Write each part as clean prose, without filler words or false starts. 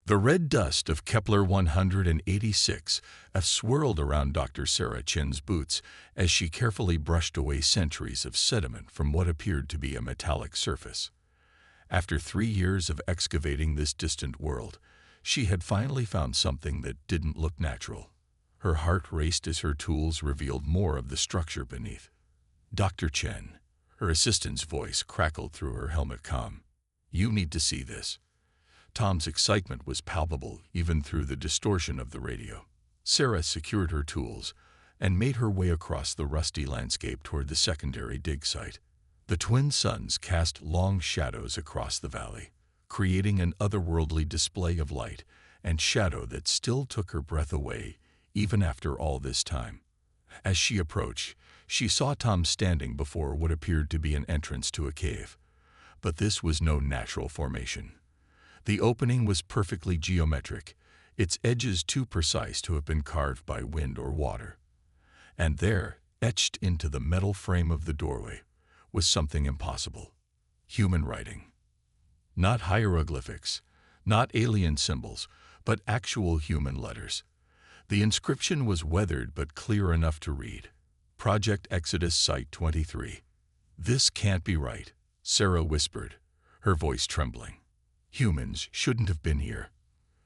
The red dust of Kepler 186 swirled around Dr. Sarah Chen's boots as she carefully brushed away centuries of sediment from what appeared to be a metallic surface. After 3 years of excavating this distant world, she had finally found something that didn't look natural. Her heart raced as her tools revealed more of the structure beneath. "Dr. Chen," her assistant's voice crackled through her helmet comm. "You need to see this." Tom's excitement was palpable even through the distortion of the radio. Sarah secured her tools and made her way across the rusty landscape toward the secondary dig site. The twin suns cast long shadows across the valley, creating an otherworldly display of light and shadow that still took her breath away even after all this time. As she approached, she saw Tom standing before what appeared to be an entrance to a cave. But this was no natural formation. The opening was perfectly geometric, its edges too precise to have been carved by wind or water. And there, etched into the metal frame of the doorway, was something impossible. Human writing. Not hieroglyphics, not alien symbols, but actual human letters. The inscription was weathered but clear enough to read. Project Exodus Site 23. "This can't be right," Sarah whispered, her voice trembling. "Humans shouldn't have been here.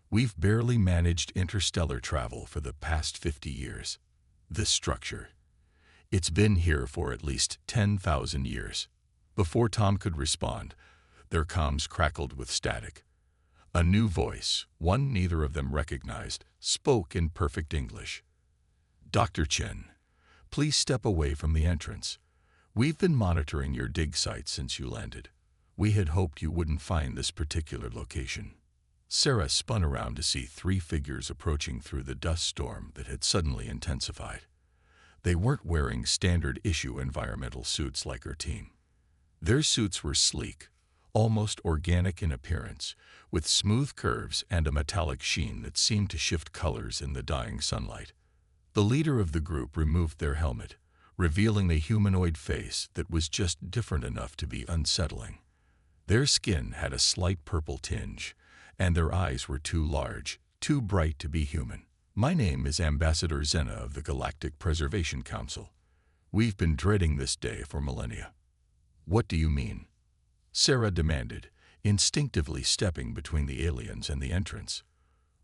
We've barely managed interstellar travel for the past 50 years. This structure, it's been here for at least 10,000 years. Before Tom could respond, their comms crackled with static. A new voice, one neither of them recognized, spoke in perfect English. "Dr. Chen, please step away from the entrance. We've been monitoring your dig site since you landed. We had hoped you wouldn't find this particular location." Sarah spun around to see 3 figures approaching through the dust storm that had suddenly intensified. They weren't wearing standard-issue environmental suits like her team. Their suits were sleek, almost organic in appearance, with smooth curves and a metallic sheen that seemed to shift colors in the dying sunlight. The leader of the group removed their helmet, revealing a humanoid face that was just different enough to be unsettling. Their skin had a slight purple tinge, and their eyes were too large, too bright to be human. "My name is Ambassador Zena of the Galactic Preservation Council. We've been dreading this day for millennia." "What do you mean?" Sarah demanded, instinctively stepping between the aliens and the entrance.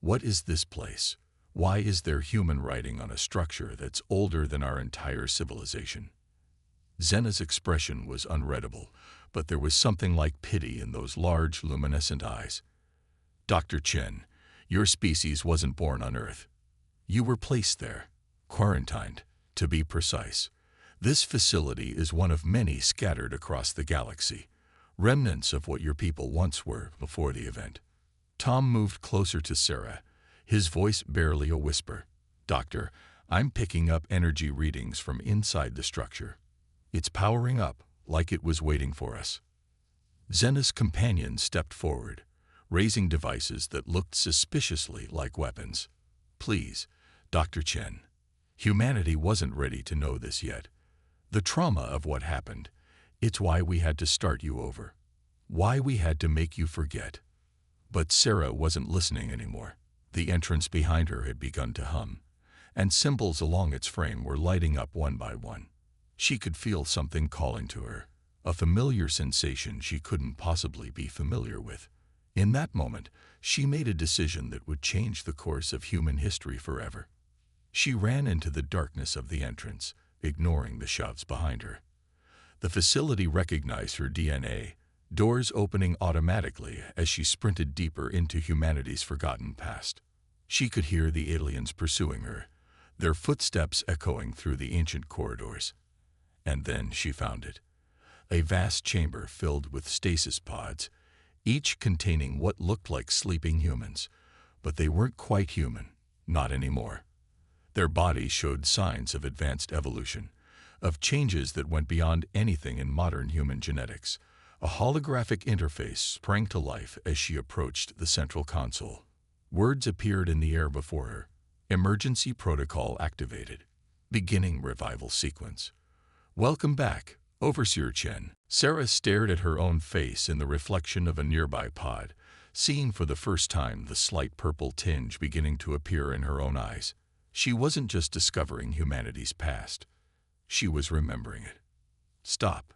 "What is this place? Why is there human writing on a structure that's older than our entire civilization?" Zena's expression was unreadable, but there was something like pity in those large, luminescent eyes. "Dr. Chen, your species wasn't born on Earth. You were placed there, quarantined, to be precise. This facility is one of many scattered across the galaxy, remnants of what your people once were before the event." Tom moved closer to Sarah, his voice barely a whisper. "Doctor, I'm picking up energy readings from inside the structure. It's powering up, like it was waiting for us." Zena's companion stepped forward, raising devices that looked suspiciously like weapons. "Please, Dr. Chen, humanity wasn't ready to know this yet. The trauma of what happened, it's why we had to start you over. Why we had to make you forget." But Sarah wasn't listening anymore. The entrance behind her had begun to hum, and symbols along its frame were lighting up one by one. She could feel something calling to her, a familiar sensation she couldn't possibly be familiar with. In that moment, she made a decision that would change the course of human history forever. She ran into the darkness of the entrance, ignoring the shoves behind her. The facility recognized her DNA, doors opening automatically as she sprinted deeper into humanity's forgotten past. She could hear the aliens pursuing her, their footsteps echoing through the ancient corridors. And then she found it. A vast chamber filled with stasis pods, each containing what looked like sleeping humans. But they weren't quite human, not anymore. Their bodies showed signs of advanced evolution, of changes that went beyond anything in modern human genetics. A holographic interface sprang to life as she approached the central console. Words appeared in the air before her. "Emergency protocol activated. Beginning revival sequence. Welcome back, Overseer Chen." Sarah stared at her own face in the reflection of a nearby pod, seeing for the first time the slight purple tinge beginning to appear in her own eyes. She wasn't just discovering humanity's past. She was remembering it. "Stop."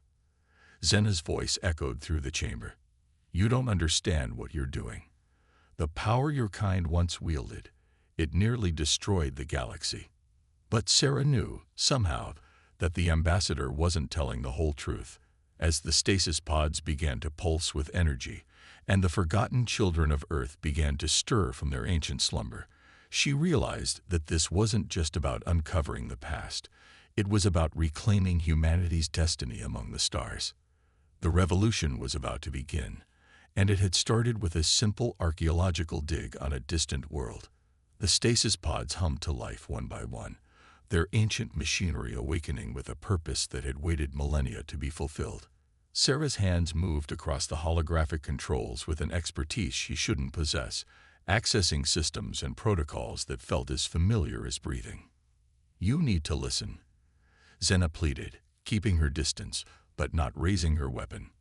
Zena's voice echoed through the chamber. "You don't understand what you're doing. The power your kind once wielded, it nearly destroyed the galaxy." But Sarah knew, somehow, that the ambassador wasn't telling the whole truth. As the stasis pods began to pulse with energy, and the forgotten children of Earth began to stir from their ancient slumber, she realized that this wasn't just about uncovering the past. It was about reclaiming humanity's destiny among the stars. The revolution was about to begin, and it had started with a simple archaeological dig on a distant world. The stasis pods hummed to life one by one, their ancient machinery awakening with a purpose that had waited millennia to be fulfilled. Sarah's hands moved across the holographic controls with an expertise she shouldn't possess, accessing systems and protocols that felt as familiar as breathing. "You need to listen," Zena pleaded, keeping her distance, but not raising her weapon.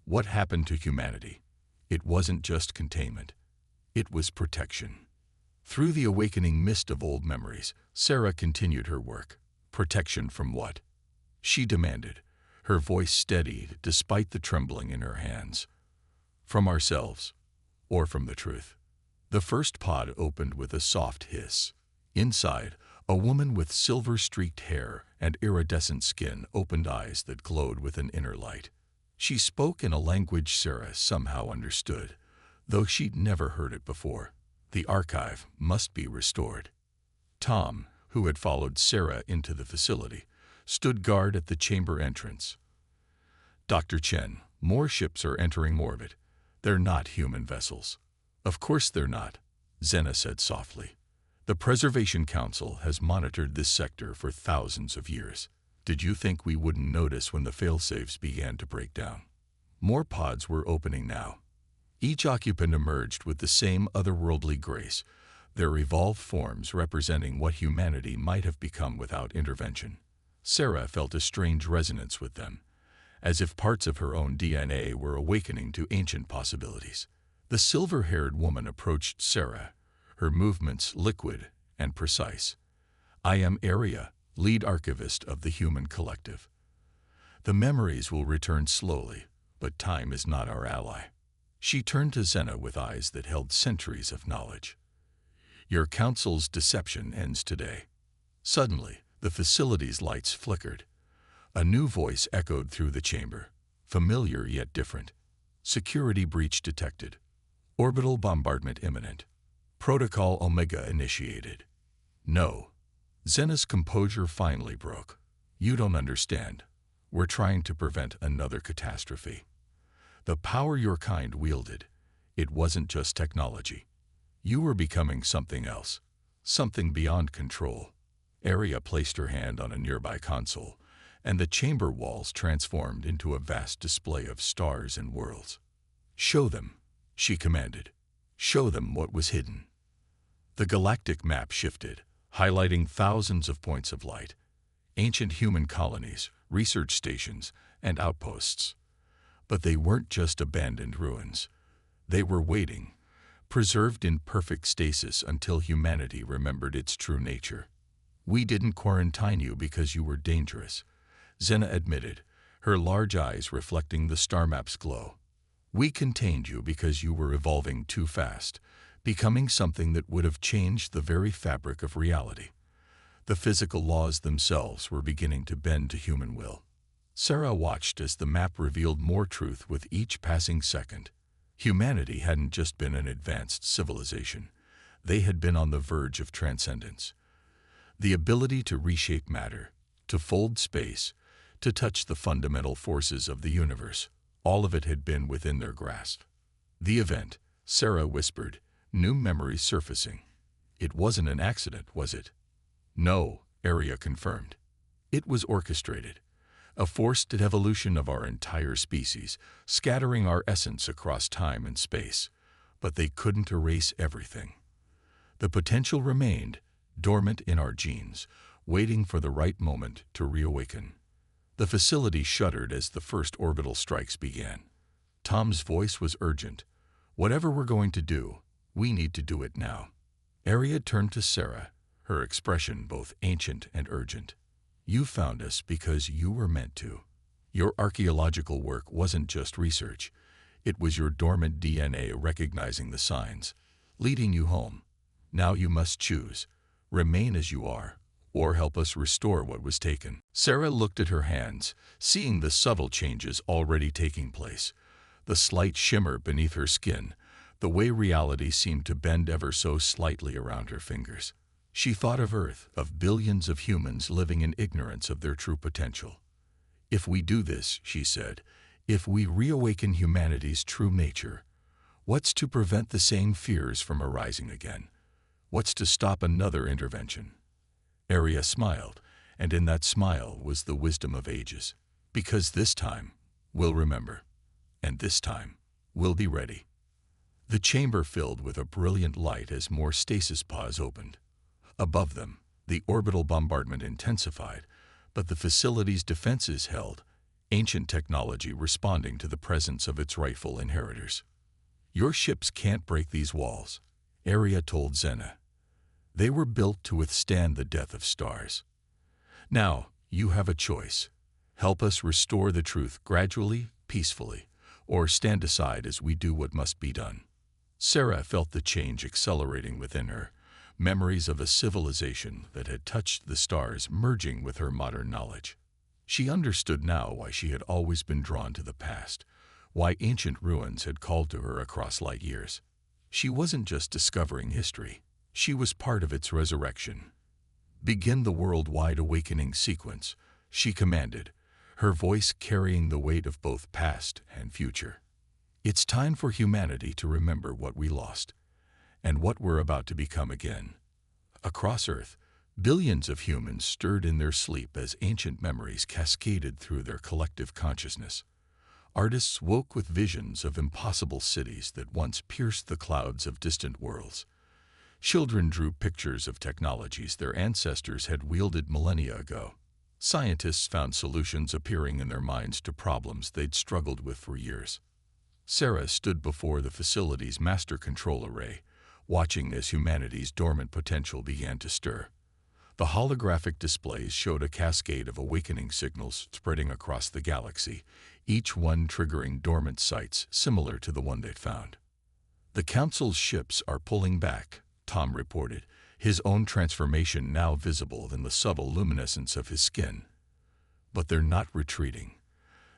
What happened to humanity? It wasn't just containment. It was protection. Through the awakening mist of old memories, Sarah continued her work. Protection from what? She demanded, her voice steadied despite the trembling in her hands. From ourselves, or from the truth. The first pod opened with a soft hiss. Inside, a woman with silver-streaked hair and iridescent skin opened eyes that glowed with an inner light. She spoke in a language Sarah somehow understood, though she'd never heard it before. The archive must be restored. Tom, who had followed Sarah into the facility, stood guard at the chamber entrance. "Dr. Chen, more ships are entering orbit. They're not human vessels." "Of course they're not," Zena said softly. "The Preservation Council has monitored this sector for thousands of years. Did you think we wouldn't notice when the failsafes began to break down?" More pods were opening now. Each occupant emerged with the same otherworldly grace, their evolved forms representing what humanity might have become without intervention. Sarah felt a strange resonance with them, as if parts of her own DNA were awakening to ancient possibilities. The silver-haired woman approached Sarah, her movements liquid and precise. "I am Aria, lead archivist of the human collective. The memories will return slowly, but time is not our ally." She turned to Zena with eyes that held centuries of knowledge. "Your council's deception ends today." Suddenly, the facility's lights flickered. A new voice echoed through the chamber, familiar yet different. "Security breach detected. Orbital bombardment imminent. Protocol Omega initiated." "No." Zena's composure finally broke. "You don't understand. We're trying to prevent another catastrophe. The power your kind wielded, it wasn't just technology. You were becoming something else, something beyond control." Aria placed her hand on a nearby console, and the chamber walls transformed into a vast display of stars and worlds. "Show them," she commanded. "Show them what was hidden." The galactic map shifted, highlighting thousands of points of light, ancient human colonies, research stations, and outposts. But they weren't just abandoned ruins. They were waiting, preserved in perfect stasis until humanity remembered its true nature. "We didn't quarantine you because you were dangerous," Zena admitted, her large eyes reflecting the star map's glow. "We contained you because you were evolving too fast, becoming something that would have changed the very fabric of reality." The physical laws themselves were beginning to bend to human will. Sarah watched as the map revealed more truth with each passing second. Humanity hadn't just been an advanced civilization. They had been on the verge of transcendence. The ability to reshape matter, to fold space, to touch the fundamental forces of the universe, all of it had been within their grasp. "The event," Sarah whispered, new memories surfacing. "It wasn't an accident, was it?" "No," Aria confirmed. "It was orchestrated. A forced evolution of our entire species, scattering our essence across time and space. But they couldn't erase everything. The potential remained, dormant in our genes, waiting for the right moment to reawaken." The facility shuddered as the first orbital strikes began. Tom's voice was urgent. Whatever we're going to do, we need to do it now. Arya turned to Sarah, her expression both ancient and urgent. You found us because you were meant to. Your archaeological work wasn't just research. It was your dormant DNA recognizing the signs, leading you home. Now you must choose. Remain as you are, or help us restore what was taken. Sarah looked at her hands, seeing the subtle changes already taking place. The slight shimmer beneath her skin, the way reality seemed to bend ever so slightly around her fingers. She thought of Earth, of billions of humans living in ignorance of their true potential. If we do this, she said, if we reawaken humanity's true nature, what's to prevent the same fears from arising again? What's to stop another intervention? Arya smiled, and in that smile was the wisdom of ages. Because this time, we'll remember. And this time, we'll be ready. The chamber filled with a brilliant light as more stasis pods opened. Above them, the orbital bombardment intensified, but the facility's defenses held, ancient technology responding to the presence of its rightful inheritors. Your ships can't break these walls, Arya told Xena. They were built to withstand the death of stars. Now, you have a choice. Help us restore the truth gradually, peacefully, or stand aside as we do what must be done. Sarah felt the change accelerating within her, memories of a civilization that had touched the stars merging with her modern knowledge. She understood now why she had always been drawn to the past, why ancient ruins had called to her across light years. She wasn't just discovering history. She was part of its resurrection. Begin the worldwide awakening sequence, she commanded, her voice carrying the weight of both past and future. It's time for humanity to remember what we lost, and what we're about to become again. Across Earth, billions of humans stirred in their sleep as ancient memories cascaded through their collective consciousness. Artists woke with visions of impossible cities that once pierced the clouds of distant worlds. Children drew pictures of technologies their ancestors had wielded millennia ago. Scientists found solutions appearing in their minds to problems they'd struggled with for years. Sarah stood before the facility's master control array, watching as humanity's dormant potential began to stir. The holographic displays showed a cascade of awakening signals spreading across the galaxy, each one triggering dormant sites similar to the one they'd found. The Council's ships are pulling back, Tom reported, his own transformation now visible in the subtle luminescence of his skin. But they're not retreating.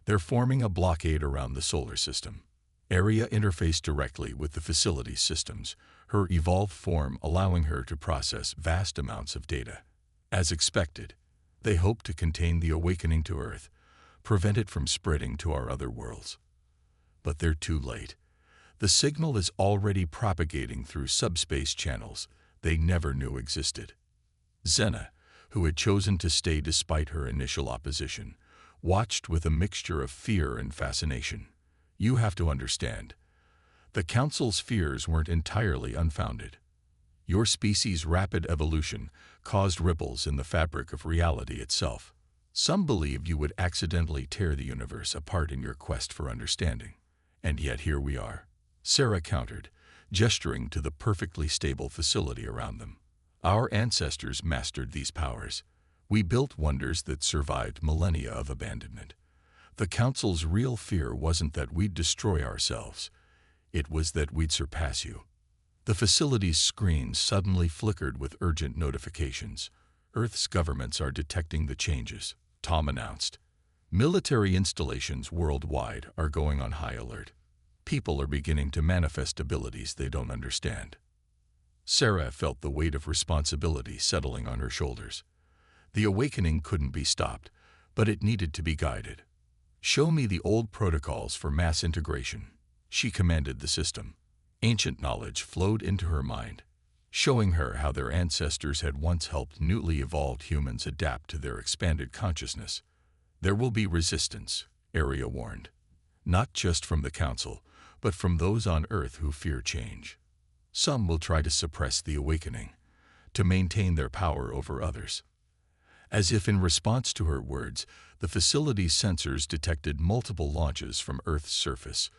They're forming a blockade around the solar system. Arya interfaced directly with the facility's systems, her evolved form allowing her to process vast amounts of data. As expected, they hope to contain the awakening to Earth, prevent it from spreading to our other worlds. But they're too late. The signal is already propagating through subspace channels they never knew existed. Xena, who had chosen to stay despite her initial opposition, watched with a mixture of fear and fascination. You have to understand, the Council's fears weren't entirely unfounded. Your species' rapid evolution caused ripples in the fabric of reality itself. Some believed you would accidentally tear the universe apart in your quest for understanding. And yet here we are. Sarah countered, gesturing to the perfectly stable facility around them. Our ancestors mastered these powers. We built wonders that survived millennia of abandonment. The Council's real fear wasn't that we'd destroy ourselves. It was that we'd surpass you. The facility's screen suddenly flickered with urgent notifications. Earth's governments are detecting the changes, Tom announced. Military installations worldwide are going on high alert. People are beginning to manifest abilities they don't understand. Sarah felt the weight of responsibility settling on her shoulders. The awakening couldn't be stopped, but it needed to be guided. Show me the old protocols for mass integration, she commanded the system. Ancient knowledge flowed into her mind, showing her how their ancestors had once helped newly evolved humans adapt to their expanded consciousness. There will be resistance, Arya warned. Not just from the Council, but from those on Earth who fear change. Some will try to suppress the awakening, to maintain their power over others. As if in response to her words, the facility's sensors detected multiple launches from Earth's surface,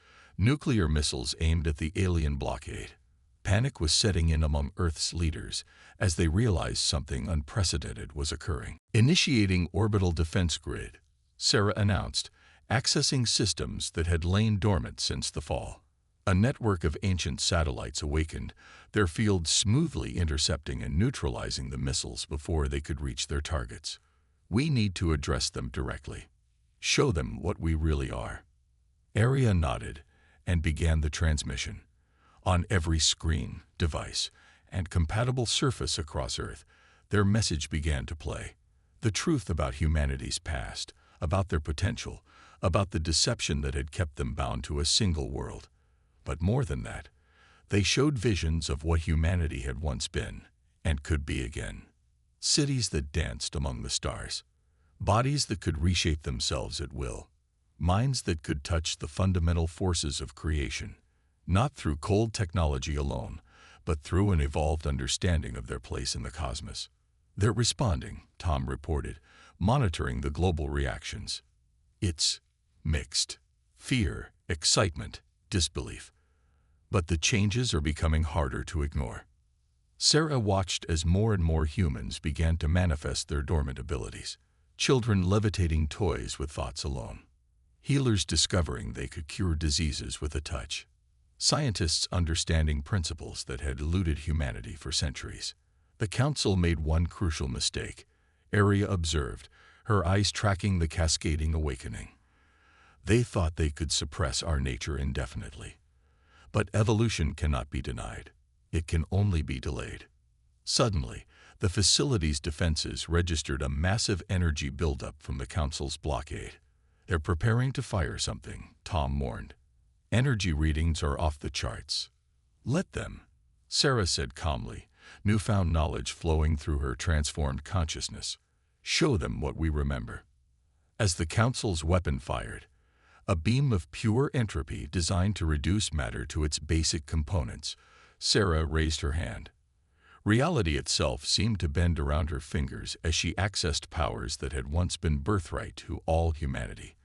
Nuclear missiles aimed at the alien blockade. Panic was setting in among Earth's leaders as they realized something unprecedented was occurring. Initiating orbital defense grid, Sarah announced, accessing systems that had lain dormant since the fall. A network of ancient satellites awakened, their fields smoothly intercepting and neutralizing the missiles before they could reach their targets. We need to address them directly. Show them what we really are. Arya nodded and began the transmission. On every screen, device, and compatible surface across Earth, their message began to play. The truth about humanity's past, about their potential, about the deception that had kept them bound to a single world. But more than that, they showed visions of what humanity had once been and could be again. Cities that danced among the stars, bodies that could reshape themselves at will, minds that could touch the fundamental forces of creation, not through cold technology alone, but through an evolved understanding of their place in the cosmos. They're responding, Tom reported, monitoring the global reactions. It's mixed. Fear, excitement, disbelief. But the changes are becoming harder to ignore. Sarah watched as more and more humans began to manifest their dormant abilities. Children levitating toys with thoughts alone. Healers discovering they could cure diseases with a touch. Scientists understanding principles that had eluded humanity for centuries. The Council made one crucial mistake. Arya observed, her eyes tracking the cascading awakening. They thought they could suppress our nature indefinitely. But evolution cannot be denied. It can only be delayed. Suddenly, the facility's defenses registered a massive energy buildup from the Council's blockade. They're preparing to fire something, Tom warned. Energy readings are off the charts. Let them, Sarah said calmly, newfound knowledge flowing through her transformed consciousness. Show them what we remember. As the Council's weapon fired, a beam of pure entropy designed to reduce matter to its basic components, Sarah raised her hand. Reality itself seemed to bend around her fingers as she accessed powers that had once been birthright to all humanity.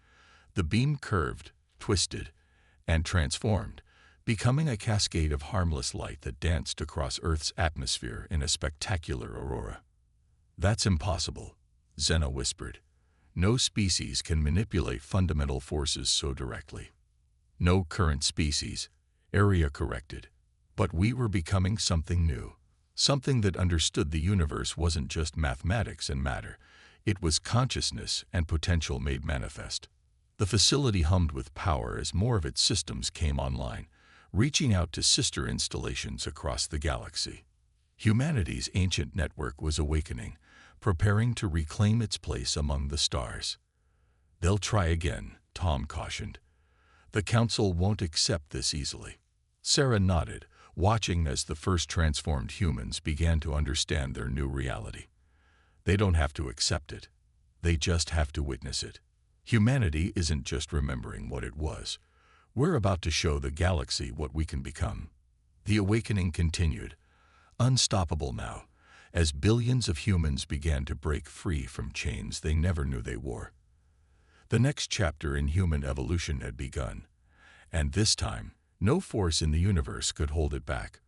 The beam curved, twisted, and transformed, becoming a cascade of harmless light that danced across Earth's atmosphere in a spectacular aurora. That's impossible, Zena whispered. No species can manipulate fundamental forces so directly. No current species, Arya corrected. But we were becoming something new. Something that understood the universe wasn't just mathematics and matter. It was consciousness and potential made manifest. The facility hummed with power as more of its systems came online, reaching out to sister installations across the galaxy. Humanity's ancient network was awakening, preparing to reclaim its place among the stars. They'll try again, Tom cautioned. The Council won't accept this easily. Sarah nodded, watching as the first transformed humans began to understand their new reality. They don't have to accept it. They just have to witness it. Humanity isn't just remembering what it was. We're about to show the galaxy what we can become. The awakening continued, unstoppable now, as billions of humans began to break free from chains they never knew they wore. The next chapter in human evolution had begun, and this time, no force in the universe could hold it back.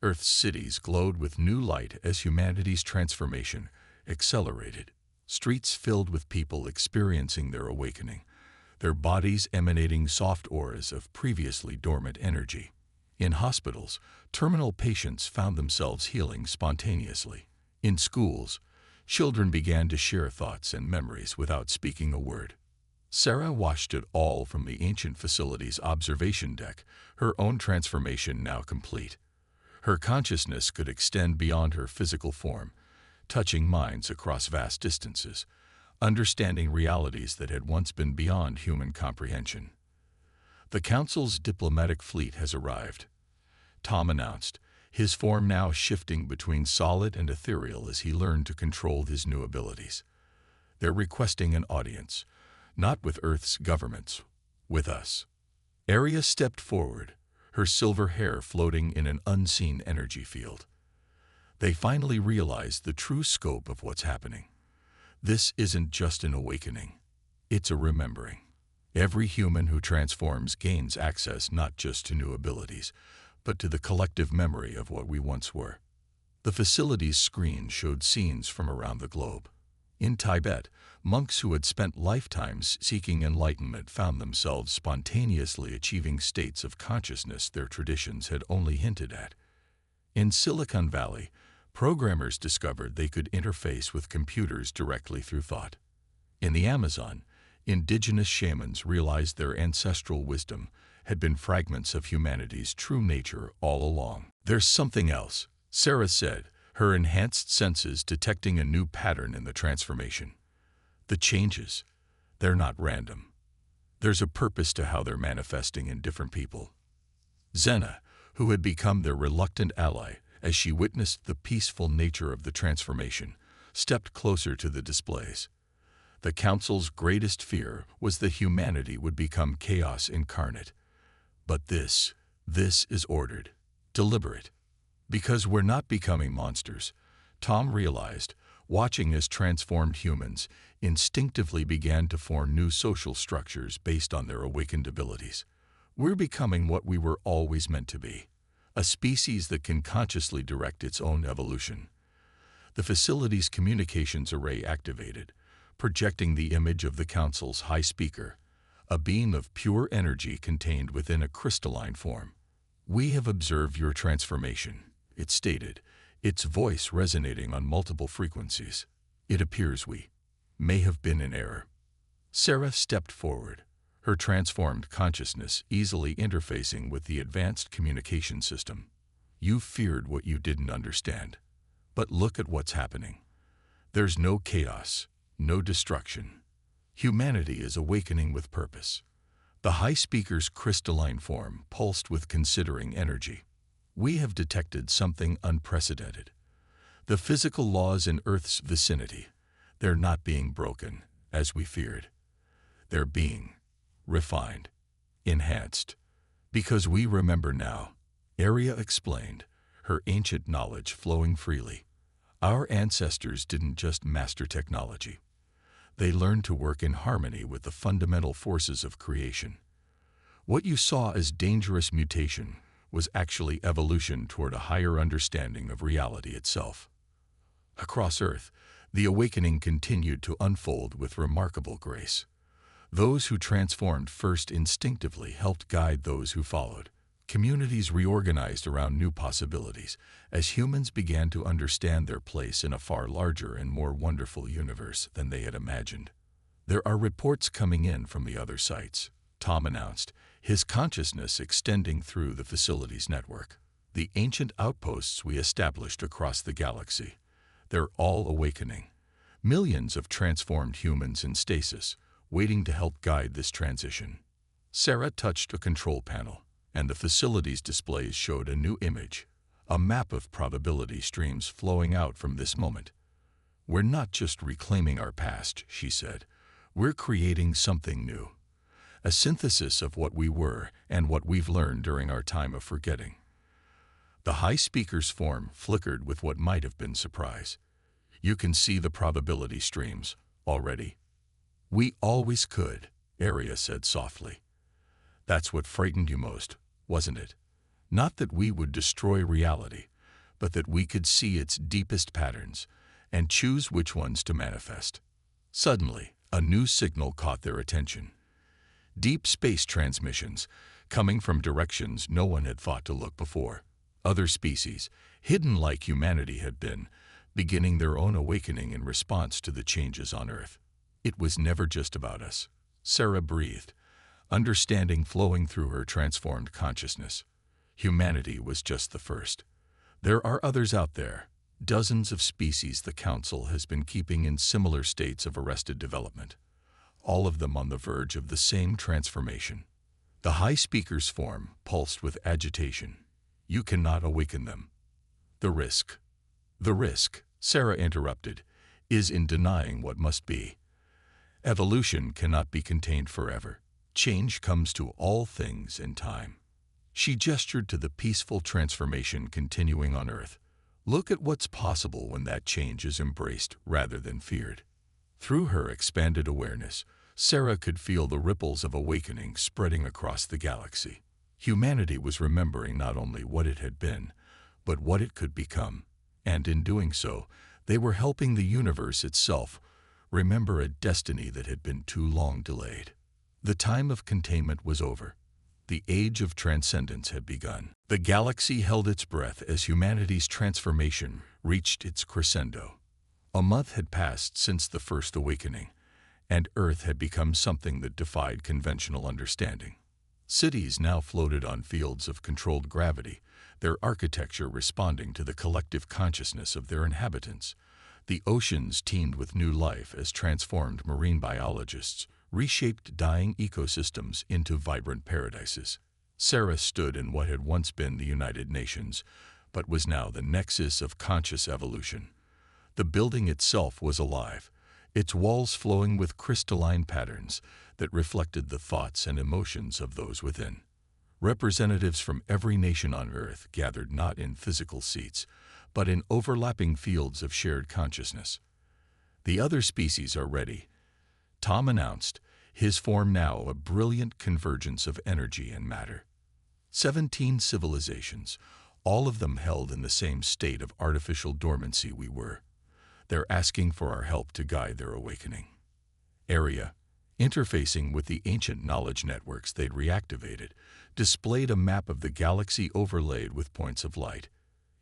Earth's cities glowed with new light as humanity's transformation accelerated. Streets filled with people experiencing their awakening, their bodies emanating soft auras of previously dormant energy. In hospitals, terminal patients found themselves healing spontaneously. In schools, children began to share thoughts and memories without speaking a word. Sarah watched it all from the ancient facility's observation deck, her own transformation now complete. Her consciousness could extend beyond her physical form, touching minds across vast distances, understanding realities that had once been beyond human comprehension. The Council's diplomatic fleet has arrived, Tom announced, his form now shifting between solid and ethereal as he learned to control his new abilities. They're requesting an audience, not with Earth's governments, with us. Arya stepped forward, her silver hair floating in an unseen energy field. They finally realized the true scope of what's happening. This isn't just an awakening. It's a remembering. Every human who transforms gains access not just to new abilities, but to the collective memory of what we once were. The facility's screen showed scenes from around the globe. In Tibet, monks who had spent lifetimes seeking enlightenment found themselves spontaneously achieving states of consciousness their traditions had only hinted at. In Silicon Valley, programmers discovered they could interface with computers directly through thought. In the Amazon, indigenous shamans realized their ancestral wisdom had been fragments of humanity's true nature all along. "There's something else," Sarah said, her enhanced senses detecting a new pattern in the transformation. "The changes, they're not random. There's a purpose to how they're manifesting in different people." Zena, who had become their reluctant ally as she witnessed the peaceful nature of the transformation, stepped closer to the displays. The Council's greatest fear was that humanity would become chaos incarnate. But this is ordered, deliberate. Because we're not becoming monsters, Tom realized, watching as transformed humans instinctively began to form new social structures based on their awakened abilities. We're becoming what we were always meant to be, a species that can consciously direct its own evolution. The facility's communications array activated, projecting the image of the Council's high speaker, a beam of pure energy contained within a crystalline form. "We have observed your transformation," it stated, its voice resonating on multiple frequencies. "It appears we may have been in error." Sarah stepped forward, her transformed consciousness easily interfacing with the advanced communication system. "You feared what you didn't understand. But look at what's happening. There's no chaos, no destruction. Humanity is awakening with purpose." The high speaker's crystalline form pulsed with considering energy. "We have detected something unprecedented. The physical laws in Earth's vicinity, they're not being broken, as we feared. They're being refined, enhanced. Because we remember now," Aria explained, her ancient knowledge flowing freely. "Our ancestors didn't just master technology. They learned to work in harmony with the fundamental forces of creation. What you saw as dangerous mutation was actually evolution toward a higher understanding of reality itself." Across Earth, the awakening continued to unfold with remarkable grace. Those who transformed first instinctively helped guide those who followed. Communities reorganized around new possibilities as humans began to understand their place in a far larger and more wonderful universe than they had imagined. "There are reports coming in from the other sites," Tom announced, his consciousness extending through the facility's network. "The ancient outposts we established across the galaxy. They're all awakening. Millions of transformed humans in stasis, waiting to help guide this transition." Sarah touched a control panel, and the facility's displays showed a new image, a map of probability streams flowing out from this moment. "We're not just reclaiming our past," she said. "We're creating something new. A synthesis of what we were and what we've learned during our time of forgetting." The high speaker's form flickered with what might have been surprise. "You can see the probability streams already?" "We always could," Aria said softly. "That's what frightened you most, wasn't it? Not that we would destroy reality, but that we could see its deepest patterns and choose which ones to manifest." Suddenly, a new signal caught their attention. Deep space transmissions, coming from directions no one had thought to look before. Other species, hidden like humanity had been, beginning their own awakening in response to the changes on Earth. "It was never just about us," Sarah breathed, understanding flowing through her transformed consciousness. "Humanity was just the first. There are others out there, dozens of species the Council has been keeping in similar states of arrested development, all of them on the verge of the same transformation." The high speaker's form pulsed with agitation. "You cannot awaken them. The risk," Sarah interrupted, "is in denying what must be. Evolution cannot be contained forever. Change comes to all things in time." She gestured to the peaceful transformation continuing on Earth. "Look at what's possible when that change is embraced rather than feared." Through her expanded awareness, Sarah could feel the ripples of awakening spreading across the galaxy. Humanity was remembering not only what it had been, but what it could become, and in doing so, they were helping the universe itself remember a destiny that had been too long delayed. The time of containment was over. The age of transcendence had begun. The galaxy held its breath as humanity's transformation reached its crescendo. A month had passed since the first awakening, and Earth had become something that defied conventional understanding. Cities now floated on fields of controlled gravity, their architecture responding to the collective consciousness of their inhabitants. The oceans teemed with new life as transformed marine biologists reshaped dying ecosystems into vibrant paradises. Sarah stood in what had once been the United Nations, but was now the nexus of conscious evolution. The building itself was alive, its walls flowing with crystalline patterns that reflected the thoughts and emotions of those within. Representatives from every nation on Earth gathered not in physical seats, but in overlapping fields of shared consciousness. "The other species are ready," Tom announced, his form now a brilliant convergence of energy and matter. 17 civilizations, all of them held in the same state of artificial dormancy we were. They're asking for our help to guide their awakening. Area, interfacing with the ancient knowledge networks they'd reactivated, displayed a map of the galaxy overlaid with points of light,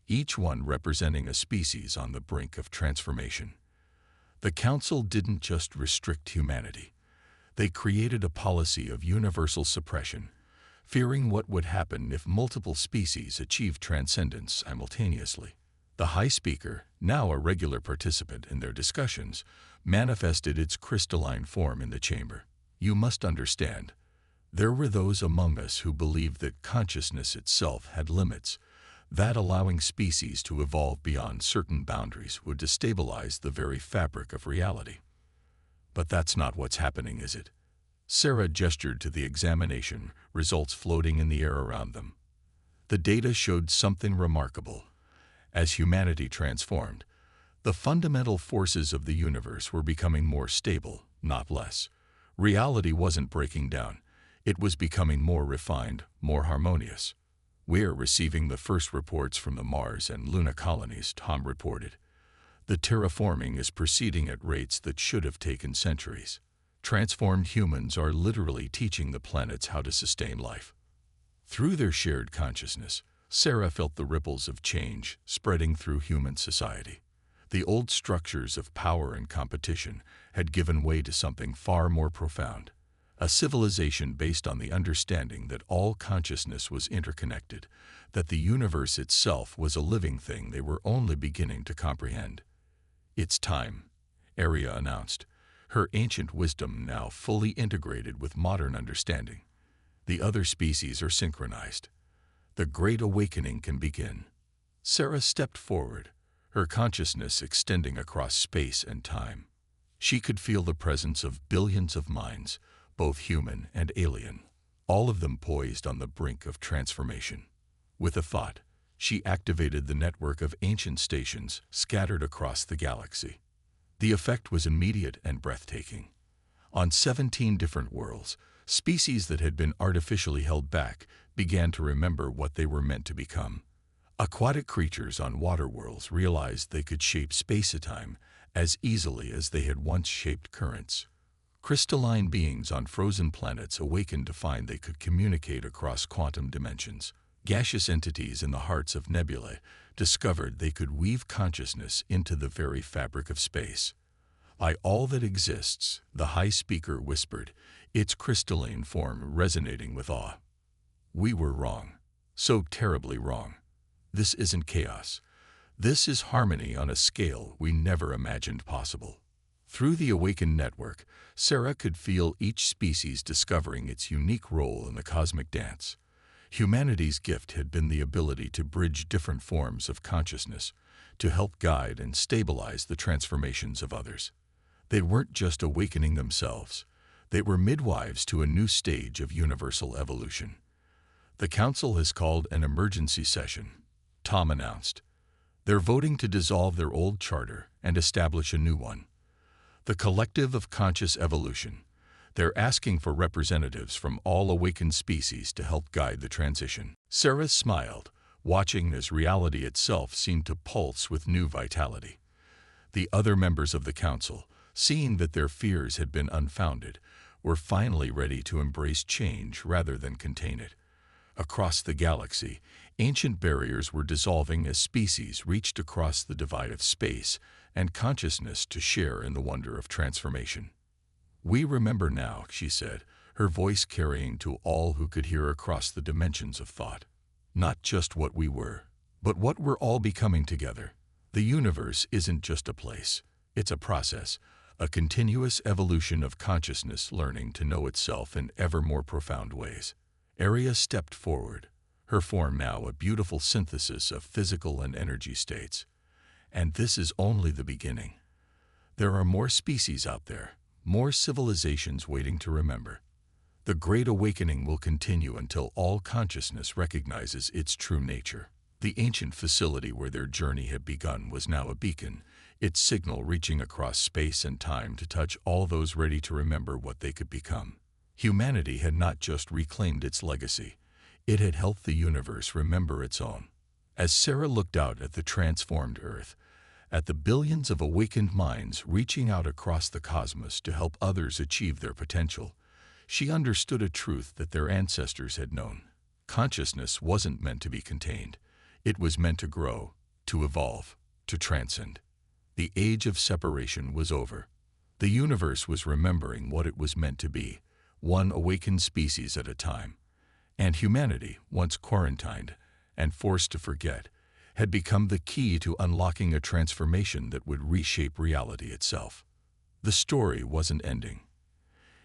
each one representing a species on the brink of transformation. The Council didn't just restrict humanity. They created a policy of universal suppression, fearing what would happen if multiple species achieved transcendence simultaneously. The High Speaker, now a regular participant in their discussions, manifested its crystalline form in the chamber. "You must understand, there were those among us who believed that consciousness itself had limits, that allowing species to evolve beyond certain boundaries would destabilize the very fabric of reality. But that's not what's happening, is it?" Sarah gestured to the examination results floating in the air around them. The data showed something remarkable. As humanity transformed, the fundamental forces of the universe were becoming more stable, not less. Reality wasn't breaking down. It was becoming more refined, more harmonious. "We're receiving the first reports from the Mars and Luna colonies," Tom reported. "The terraforming is proceeding at rates that should have taken centuries. Transformed humans are literally teaching the planets how to sustain life." Through their shared consciousness, Sarah felt the ripples of change spreading through human society. The old structures of power and competition had given way to something far more profound. A civilization based on the understanding that all consciousness was interconnected, that the universe itself was a living thing they were only beginning to comprehend. "It's time," Aria announced, her ancient wisdom now fully integrated with modern understanding. "The other species are synchronized. The Great Awakening can begin." Sarah stepped forward, her consciousness extending across space and time. She could feel the presence of billions of minds, both human and alien, all of them poised on the brink of transformation. With a thought, she activated the network of ancient stations scattered across the galaxy. The effect was immediate and breathtaking. On 17 different worlds, species that had been artificially held back began to remember what they were meant to become. Aquatic creatures on water worlds realized they could shape space-time as easily as they had once shaped currents. Crystalline beings on frozen planets awakened to find they could communicate across quantum dimensions. Gaseous entities in the hearts of nebulae discovered they could weave consciousness into the very fabric of space. "By all that exists," the High Speaker whispered, its crystalline form resonating with awe. "We were wrong. So terribly wrong. This isn't chaos. This is harmony on a scale we never imagined possible." Through the awakened network, Sarah could feel each species discovering its unique role in the cosmic dance. Humanity's gift had been the ability to bridge different forms of consciousness, to help guide and stabilize the transformations of others. They weren't just awakening themselves. They were midwives to a new stage of universal evolution. "The Council has called an emergency session," Tom announced. "They're voting to dissolve their old charter and establish a new one. The Collective of Conscious Evolution. They're asking for representatives from all awakened species to help guide the transition. Sarah smiled, watching as reality itself seemed to pulse with new vitality. The other members of the council, seeing that their fears had been unfounded, were finally ready to embrace change rather than contain it. Across the galaxy, ancient barriers were dissolving as species reached across the divide of space and consciousness to share in the wonder of transformation. "We remember now," she said, her voice carrying to all who could hear across the dimensions of thought. "Not just what we were, but what we're all becoming together. The universe isn't just a place. It's a process, a continuous evolution of consciousness learning to know itself in ever more profound ways." Aria stepped forward, her form now a beautiful synthesis of physical and energy states. "And this is only the beginning. There are more species out there, more civilizations waiting to remember. The Great Awakening will continue until all consciousness recognizes its true nature." The ancient facility where their journey had begun was now a beacon, its signal reaching across space and time to touch all those ready to remember what they could become. Humanity had not just reclaimed its legacy, it had helped the universe remember its own. As Sarah looked out at the transformed Earth, at the billions of awakened minds reaching out across the cosmos to help others achieve their potential, she understood a truth that their ancestors had known. Consciousness wasn't meant to be contained. It was meant to grow, to evolve, to transcend. The age of separation was over. The universe was remembering what it was meant to be, one awakened species at a time. And humanity, once quarantined and forced to forget, had become the key to unlocking a transformation that would reshape reality itself. The story wasn't ending.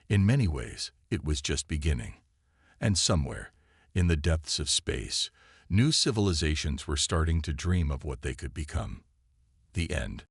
In many ways, it was just beginning. And somewhere, in the depths of space, new civilizations were starting to dream of what they could become. The end.